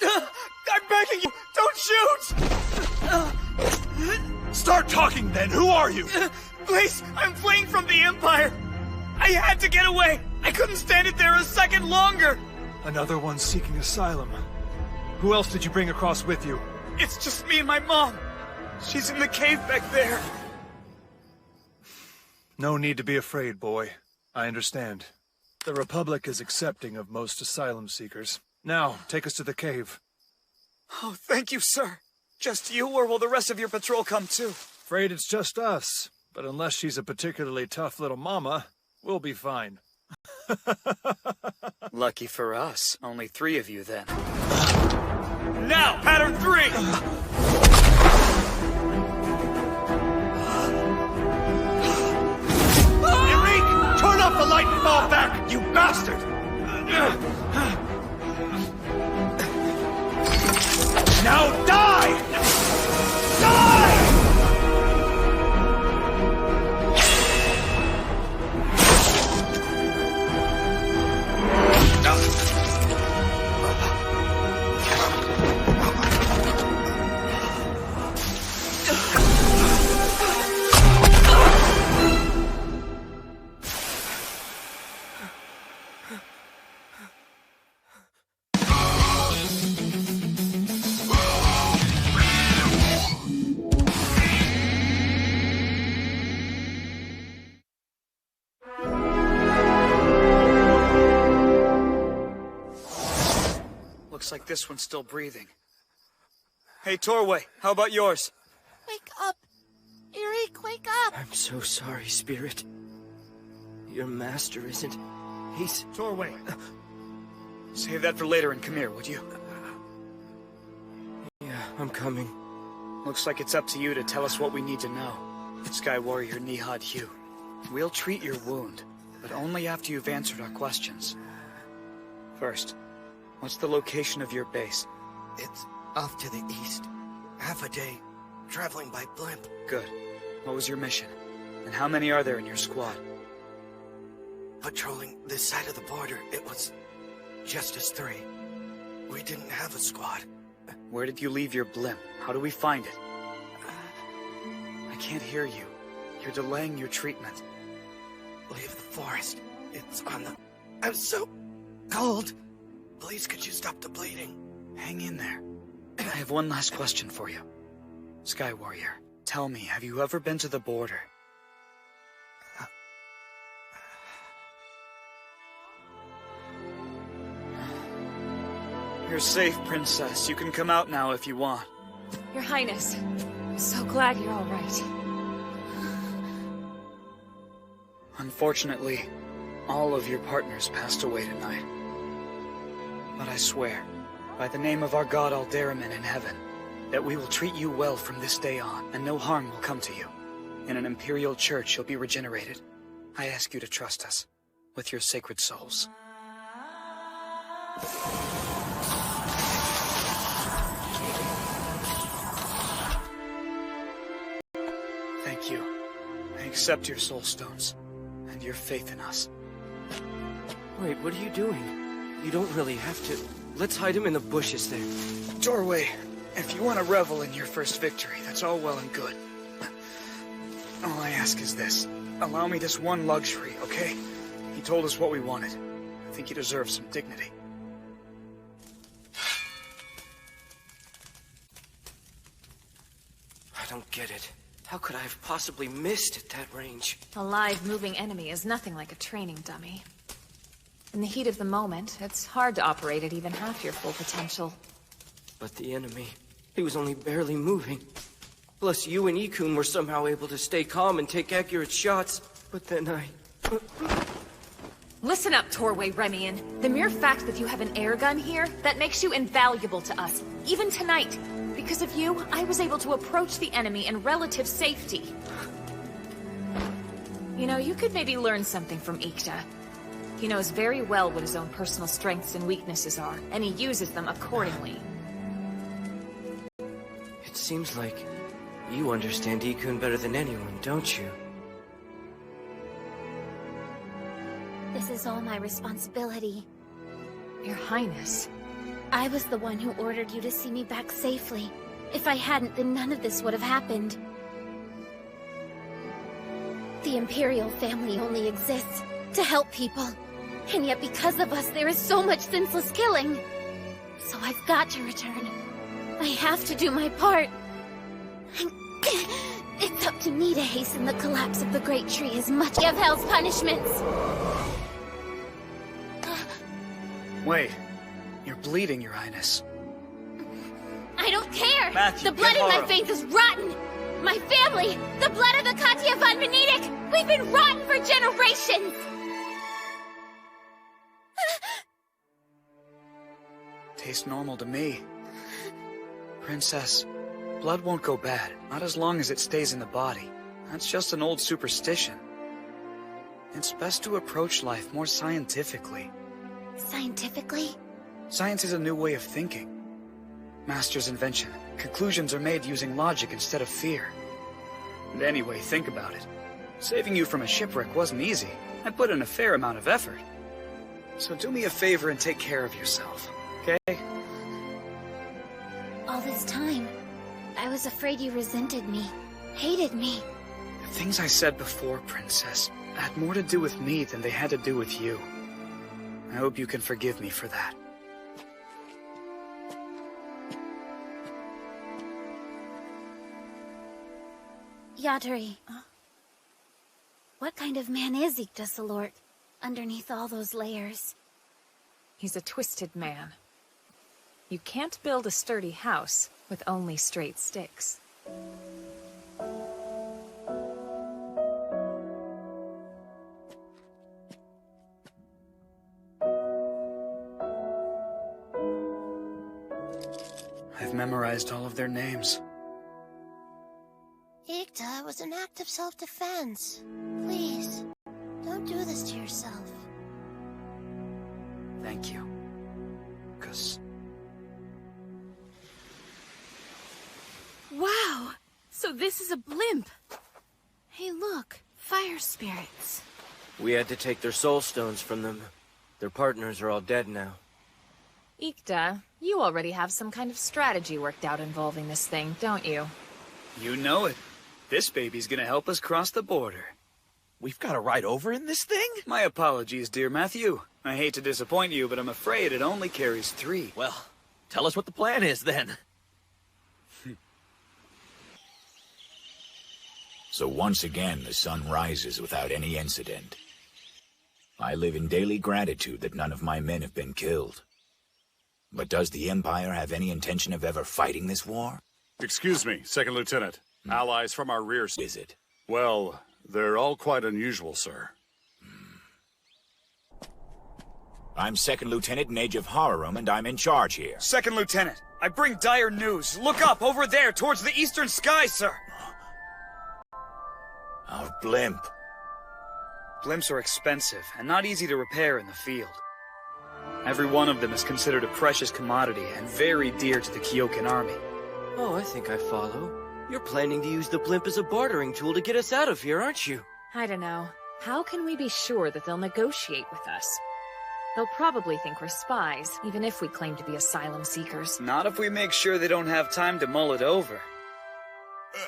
I'm begging you, don't shoot! Start talking then! Who are you? Please, I'm fleeing from the Empire! I had to get away! I couldn't stand it there a second longer! Another one seeking asylum. Who else did you bring across with you? It's just me and my mom. She's in the cave back there. No need to be afraid, boy. I understand. The Republic is accepting of most asylum seekers. Now, take us to the cave. Oh, thank you, sir. Just you, or will the rest of your patrol come too? Afraid it's just us. But unless she's a particularly tough little mama, we'll be fine. Lucky for us. Only 3 of you then. Now, pattern 3! Enrique! Turn off the light and fall back, you bastard! Now die! Die! Looks like this one's still breathing. Hey, Torway, how about yours? Wake up! Eric, wake up! I'm so sorry, Spirit. Your master isn't... He's... Torway! Save that for later and come here, would you? Yeah, I'm coming. Looks like it's up to you to tell us what we need to know. Sky Warrior Nihad Hugh. We'll treat your wound, but only after you've answered our questions. First, what's the location of your base? It's off to the east. Half a day, traveling by blimp. Good. What was your mission? And how many are there in your squad? Patrolling this side of the border, it was just us 3. We didn't have a squad. Where did you leave your blimp? How do we find it? I can't hear you. You're delaying your treatment. Leave the forest. It's on the... I'm so cold. Please, could you stop the bleeding? Hang in there. I have one last question for you. Sky Warrior, tell me, have you ever been to the border? You're safe, Princess. You can come out now if you want. Your Highness, I'm so glad you're all right. Unfortunately, all of your partners passed away tonight. But I swear, by the name of our god Alderamin in heaven, that we will treat you well from this day on, and no harm will come to you. In an Imperial church, you'll be regenerated. I ask you to trust us, with your sacred souls. Thank you. I accept your soul stones, and your faith in us. Wait, what are you doing? You don't really have to. Let's hide him in the bushes there. Doorway, if you want to revel in your first victory, that's all well and good. All I ask is this. Allow me this one luxury, okay? He told us what we wanted. I think he deserves some dignity. I don't get it. How could I have possibly missed at that range? A live, moving enemy is nothing like a training dummy. In the heat of the moment, it's hard to operate at even half your full potential. But the enemy, he was only barely moving. Plus you and Ikun were somehow able to stay calm and take accurate shots. But then Listen up, Torway Remian. The mere fact that you have an airgun here, that makes you invaluable to us. Even tonight. Because of you, I was able to approach the enemy in relative safety. You know, you could maybe learn something from Ikta. He knows very well what his own personal strengths and weaknesses are, and he uses them accordingly. It seems like you understand Ikun better than anyone, don't you? This is all my responsibility. Your Highness, I was the one who ordered you to see me back safely. If I hadn't, then none of this would have happened. The Imperial family only exists to help people. And yet because of us, there is so much senseless killing. So I've got to return. I have to do my part. It's up to me to hasten the collapse of the Great Tree as much of Hell's punishments. Wait. You're bleeding, Your Highness. I don't care! Matthew, the blood get in my Haro. veins is rotten! My family! The blood of the Katya von Venedig! We've been rotten for generations! Tastes normal to me. Princess, blood won't go bad. Not as long as it stays in the body. That's just an old superstition. It's best to approach life more scientifically. Scientifically? Science is a new way of thinking. Master's invention. Conclusions are made using logic instead of fear. And anyway, think about it. Saving you from a shipwreck wasn't easy. I put in a fair amount of effort. So do me a favor and take care of yourself, okay? All this time, I was afraid you resented me, hated me. The things I said before, Princess, had more to do with me than they had to do with you. I hope you can forgive me for that. Yatari, what kind of man is Yggdrasilort, underneath all those layers? He's a twisted man. You can't build a sturdy house with only straight sticks. I've memorized all of their names. Igda, it was an act of self-defense. Please, don't do this to yourself. Thank you. 'Cause Wow! So this is a blimp. Hey, look. Fire spirits. We had to take their soul stones from them. Their partners are all dead now. Ikda, you already have some kind of strategy worked out involving this thing, don't you? you know it. This baby's gonna help us cross the border. We've got to ride over in this thing? My apologies, dear Matthew. I hate to disappoint you, but I'm afraid it only carries 3. Well, tell us what the plan is then. So once again, the sun rises without any incident. I live in daily gratitude that none of my men have been killed. But does the Empire have any intention of ever fighting this war? Excuse me, Second Lieutenant. Allies from our rear... Is it? Well, they're all quite unusual, sir. I'm Second Lieutenant Mage of Harum, and I'm in charge here. Second Lieutenant, I bring dire news. Look up, over there, towards the eastern sky, sir! Our blimp. Blimps are expensive, and not easy to repair in the field. Every one of them is considered a precious commodity, and very dear to the Kyokan army. Oh, I think I follow. You're planning to use the blimp as a bartering tool to get us out of here, aren't you? I don't know. How can we be sure that they'll negotiate with us? They'll probably think we're spies, even if we claim to be asylum seekers. Not if we make sure they don't have time to mull it over.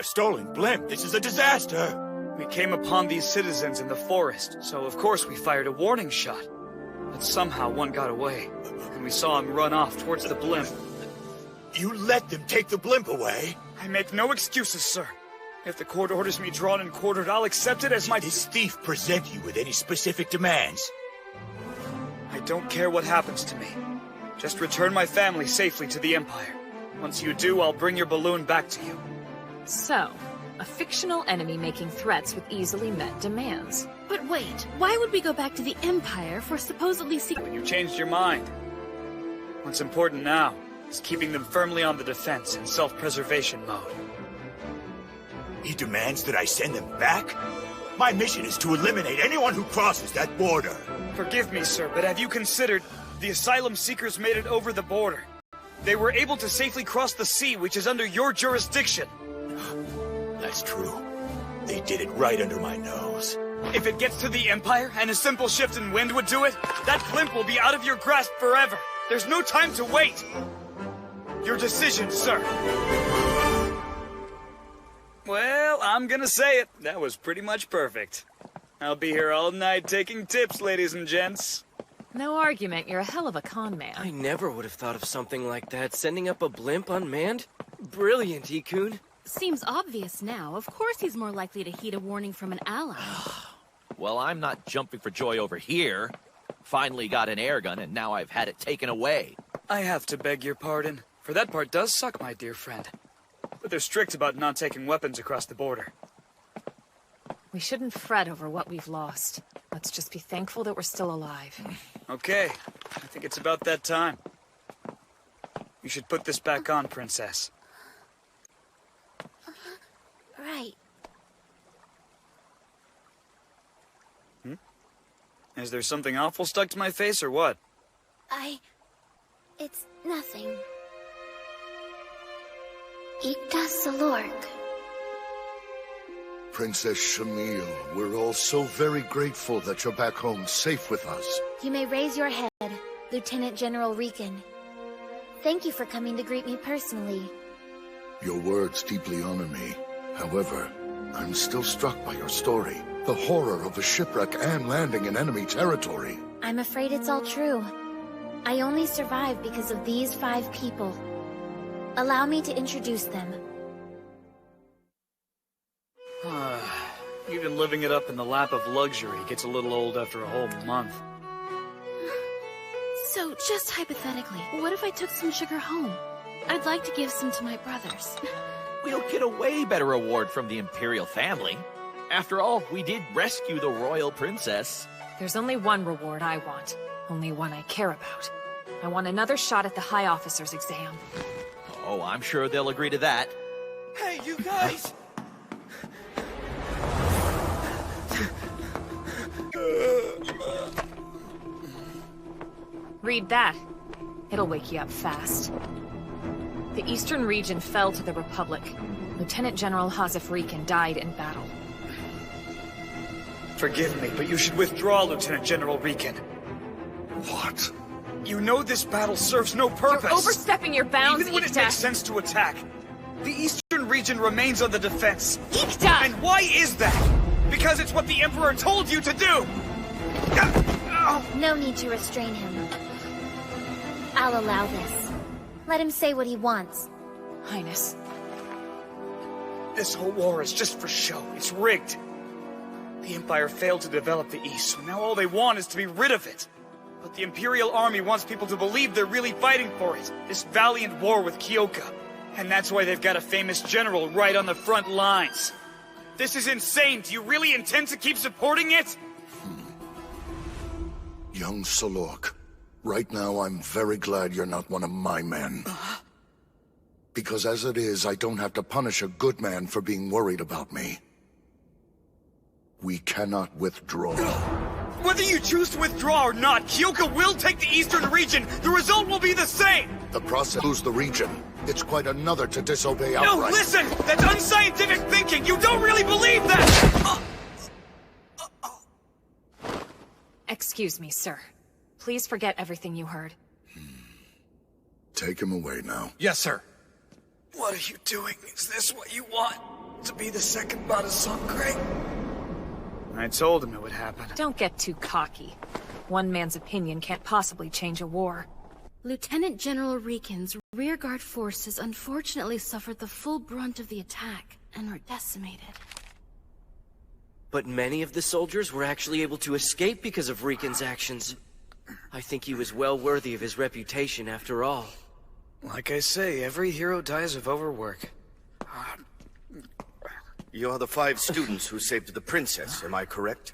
Stolen blimp, this is a disaster! We came upon these citizens in the forest, so of course we fired a warning shot. But somehow one got away, and we saw him run off towards the blimp. You let them take the blimp away? I make no excuses, sir. If the court orders me drawn and quartered, I'll accept it as my... Did this thief present you with any specific demands? I don't care what happens to me. Just return my family safely to the Empire. Once you do, I'll bring your balloon back to you. So, a fictional enemy making threats with easily met demands. But wait, why would we go back to the Empire for supposedly secret... You changed your mind. What's important now is keeping them firmly on the defense in self-preservation mode. He demands that I send them back? My mission is to eliminate anyone who crosses that border. Forgive me, sir, but have you considered the asylum seekers made it over the border? They were able to safely cross the sea, which is under your jurisdiction. That's true. They did it right under my nose. If it gets to the Empire and a simple shift in wind would do it, that blimp will be out of your grasp forever. There's no time to wait! Your decision, sir. Well, I'm gonna say it. That was pretty much perfect. I'll be here all night taking tips, ladies and gents. No argument, you're a hell of a con man. I never would have thought of something like that, sending up a blimp unmanned. Brilliant, Ikun. Seems obvious now. Of course he's more likely to heed a warning from an ally. Well, I'm not jumping for joy over here. Finally got an airgun, and now I've had it taken away. I have to beg your pardon, for that part does suck, my dear friend. But they're strict about not taking weapons across the border. We shouldn't fret over what we've lost. Let's just be thankful that we're still alive. Okay, I think it's about that time. You should put this back on, Princess. Right. Is there something awful stuck to my face, or what? It's nothing. Ikta Salork. Princess Shamil, we're all so very grateful that you're back home safe with us. You may raise your head, Lieutenant General Riken. Thank you for coming to greet me personally. Your words deeply honor me. However, I'm still struck by your story. The horror of a shipwreck and landing in enemy territory. I'm afraid it's all true. I only survived because of these 5 people. Allow me to introduce them. Even living it up in the lap of luxury gets a little old after a whole month. So, just hypothetically, what if I took some sugar home? I'd like to give some to my brothers. We'll get a way better reward from the Imperial family. After all, we did rescue the royal princess. There's only one reward I want. Only one I care about. I want another shot at the High Officer's exam. Oh, I'm sure they'll agree to that. Hey, you guys! Read that. It'll wake you up fast. The Eastern region fell to the Republic. Lieutenant General Hazef Riken died in battle. Forgive me, but you should withdraw, Lieutenant General Riken. What? You know this battle serves no purpose! You're overstepping your bounds, Even when it Ikta. makes sense to attack, the Eastern region remains on the defense. Ikta! And why is that? Because it's what the Emperor told you to do! No need to restrain him. I'll allow this. Let him say what he wants. Highness. This whole war is just for show. It's rigged. The Empire failed to develop the East, so now all they want is to be rid of it. But the Imperial Army wants people to believe they're really fighting for it. This valiant war with Kyoka. And that's why they've got a famous general right on the front lines. This is insane. Do you really intend to keep supporting it? Young Salork, right now I'm very glad you're not one of my men. Because as it is, I don't have to punish a good man for being worried about me. We cannot withdraw. Whether you choose to withdraw or not, Kyoka will take the Eastern region! The result will be the same! The process lose the region. It's quite another to disobey outright. No, listen! That's unscientific thinking! You don't really believe that! Excuse me, sir. Please forget everything you heard. Take him away now. Yes, sir. What are you doing? Is this what you want? To be the second Bada Sangre? I told him it would happen. Don't get too cocky. One man's opinion can't possibly change a war. Lieutenant General Riken's rearguard forces unfortunately suffered the full brunt of the attack and were decimated. But many of the soldiers were actually able to escape because of Riken's actions. I think he was well worthy of his reputation after all. Like I say, every hero dies of overwork. You are the 5 students who saved the princess, am I correct?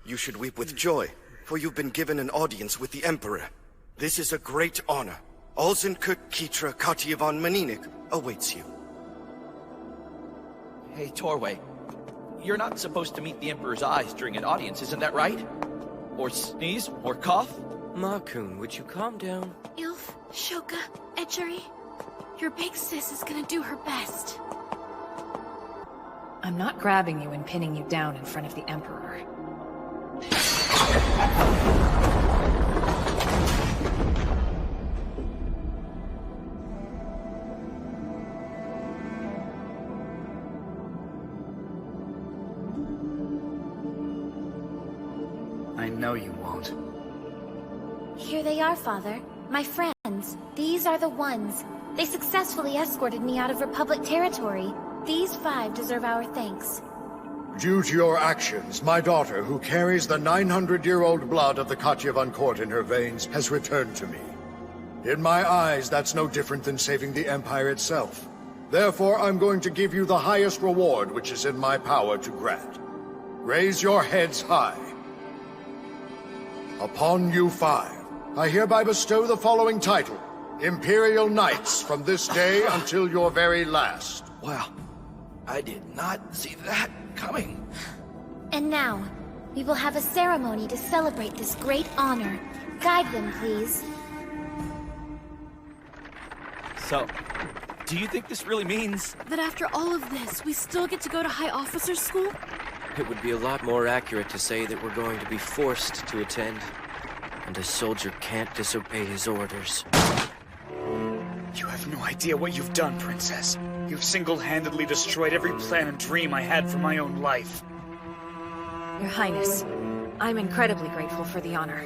You should weep with joy, for you've been given an audience with the Emperor. This is a great honor. Alzenkirk Kitra Katiavan Maninik awaits you. Hey, Torway. You're not supposed to meet the Emperor's eyes during an audience, isn't that right? Or sneeze, or cough? Makun, would you calm down? Ilf, Shoka, Etchery, your big sis is gonna do her best. I'm not grabbing you and pinning you down in front of the Emperor. know you won't. Here they are, Father. My friends. These are the ones. They successfully escorted me out of Republic territory. These 5 deserve our thanks. Due to your actions, my daughter, who carries the 900-year-old blood of the Katyavan court in her veins, has returned to me. In my eyes, that's no different than saving the Empire itself. Therefore, I'm going to give you the highest reward which is in my power to grant. Raise your heads high. Upon you 5, I hereby bestow the following title: Imperial Knights, from this day until your very last. Wow. I did not see that coming. And now, we will have a ceremony to celebrate this great honor. Guide them, please. So, do you think this really means... That after all of this, we still get to go to High Officer School? It would be a lot more accurate to say that we're going to be forced to attend. And a soldier can't disobey his orders. You have no idea what you've done, Princess. You've single-handedly destroyed every plan and dream I had for my own life. Your Highness, I'm incredibly grateful for the honor.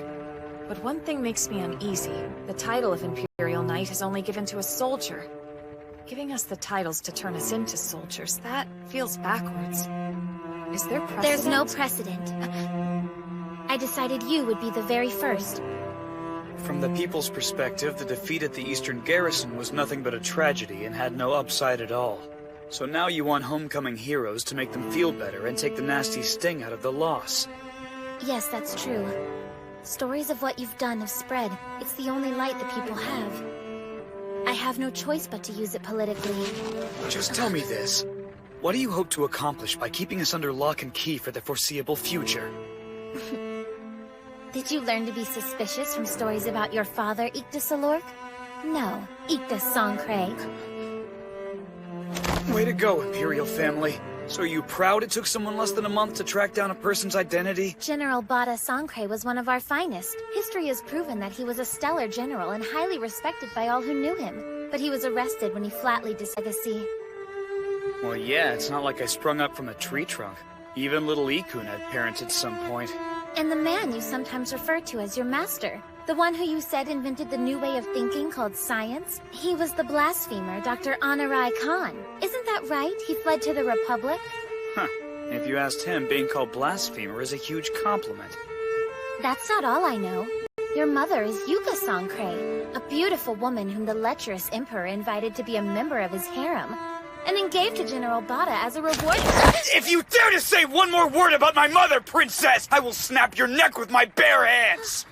But one thing makes me uneasy. The title of Imperial Knight is only given to a soldier. Giving us the titles to turn us into soldiers, that feels backwards. Is there precedent? There's no precedent. I decided you would be the very first. From the people's perspective, the defeat at the Eastern Garrison was nothing but a tragedy and had no upside at all. So now you want homecoming heroes to make them feel better and take the nasty sting out of the loss. Yes, that's true. Stories of what you've done have spread. It's the only light the people have. I have no choice but to use it politically. Just tell me this. What do you hope to accomplish by keeping us under lock and key for the foreseeable future? Did you learn to be suspicious from stories about your father, Ikdasalork? No, Ikdasankray. Way to go, Imperial family. So are you proud it took someone less than a month to track down a person's identity? General Bada Sankray was one of our finest. History has proven that he was a stellar general and highly respected by all who knew him. But he was arrested when he flatly disavowed legacy. Well, yeah, it's not like I sprung up from a tree trunk. Even little Ikun had parents at some point. And the man you sometimes refer to as your master, the one who you said invented the new way of thinking called science, he was the blasphemer, Dr. Anarai Khan. Isn't that right? He fled to the Republic? Huh. If you asked him, being called blasphemer is a huge compliment. That's not all I know. Your mother is Yuka Sankray, a beautiful woman whom the lecherous emperor invited to be a member of his harem, and then gave to General Bada as a reward. If you dare to say one more word about my mother, Princess, I will snap your neck with my bare hands!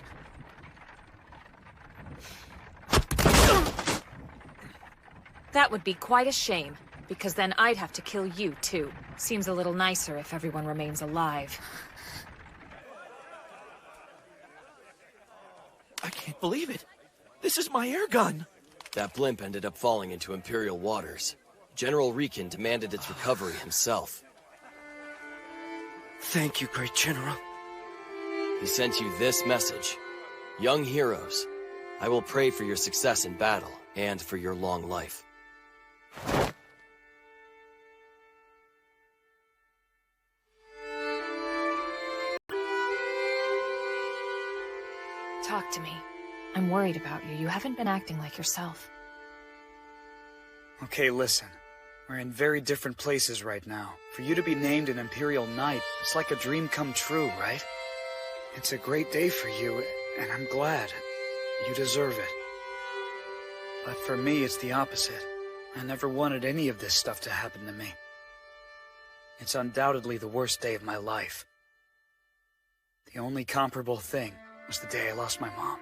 That would be quite a shame, because then I'd have to kill you, too. Seems a little nicer if everyone remains alive. I can't believe it. This is my air gun. That blimp ended up falling into Imperial waters. General Riken demanded its recovery himself. Thank you, Great General. He sent you this message. Young heroes, I will pray for your success in battle and for your long life. Talk to me. I'm worried about you. You haven't been acting like yourself. Okay, listen. We're in very different places right now. For you to be named an Imperial Knight, it's like a dream come true, right? It's a great day for you, and I'm glad. You deserve it. But for me, it's the opposite. I never wanted any of this stuff to happen to me. It's undoubtedly the worst day of my life. The only comparable thing was the day I lost my mom.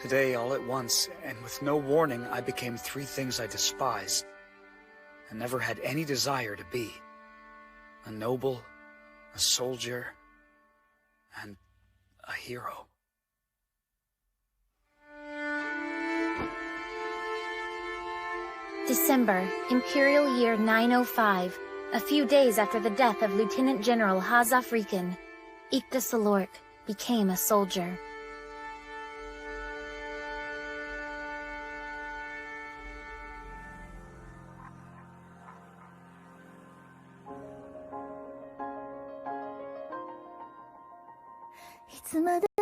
Today, all at once, and with no warning, I became three things I despise and never had any desire to be. A noble, a soldier, and a hero. December, Imperial Year 905, a few days after the death of Lieutenant General Hazaf Riken, Ikdasalork became a soldier. つまで